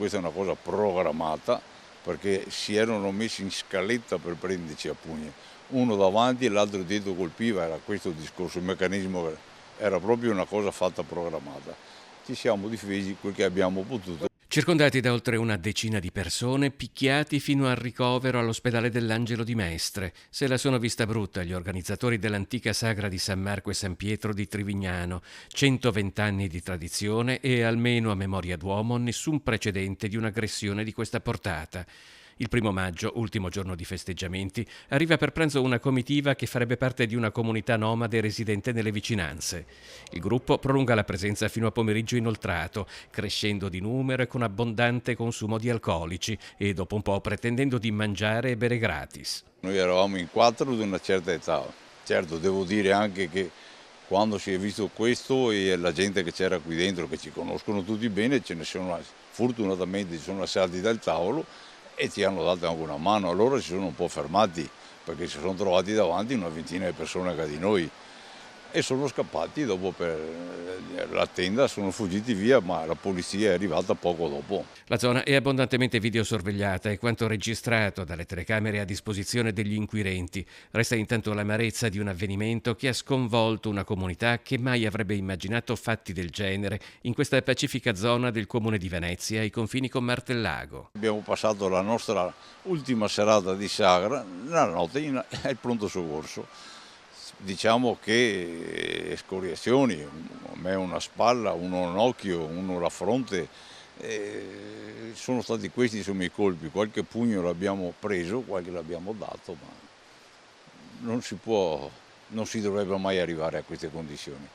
Questa è una cosa programmata perché si erano messi in scaletta per prenderci a pugni. Uno davanti e l'altro dietro colpiva, era questo il discorso, il meccanismo era proprio una cosa fatta programmata. Ci siamo difesi quel che abbiamo potuto. Circondati da oltre una decina di persone, picchiati fino al ricovero all'ospedale dell'Angelo di Mestre. Se la sono vista brutta gli organizzatori dell'antica sagra di San Marco e San Pietro di Trivignano. 120 anni di tradizione e almeno a memoria d'uomo nessun precedente di un'aggressione di questa portata. Il 1° maggio, ultimo giorno di festeggiamenti, arriva per pranzo una comitiva che farebbe parte di una comunità nomade residente nelle vicinanze. Il gruppo prolunga la presenza fino a pomeriggio inoltrato, crescendo di numero e con abbondante consumo di alcolici e dopo un po' pretendendo di mangiare e bere gratis. Noi eravamo in 4 di una certa età. Certo, devo dire anche che quando si è visto questo e la gente che c'era qui dentro, che ci conoscono tutti bene, ce ne sono, fortunatamente ci sono alzati dal tavolo e ci hanno dato anche una mano. Allora si sono un po' fermati perché si sono trovati davanti una ventina di persone che di noi e sono scappati dopo per la tenda, sono fuggiti via, ma la polizia è arrivata poco dopo. La zona è abbondantemente videosorvegliata e quanto registrato dalle telecamere a disposizione degli inquirenti. Resta intanto l'amarezza di un avvenimento che ha sconvolto una comunità che mai avrebbe immaginato fatti del genere in questa pacifica zona del comune di Venezia ai confini con Martellago. Abbiamo passato la nostra ultima serata di sagra la notte al pronto soccorso. Diciamo che scoriazioni, a me una spalla, uno un occhio, uno la fronte, sono stati questi insomma i colpi. Qualche pugno l'abbiamo preso, qualche l'abbiamo dato, ma non si può, non si dovrebbe mai arrivare a queste condizioni.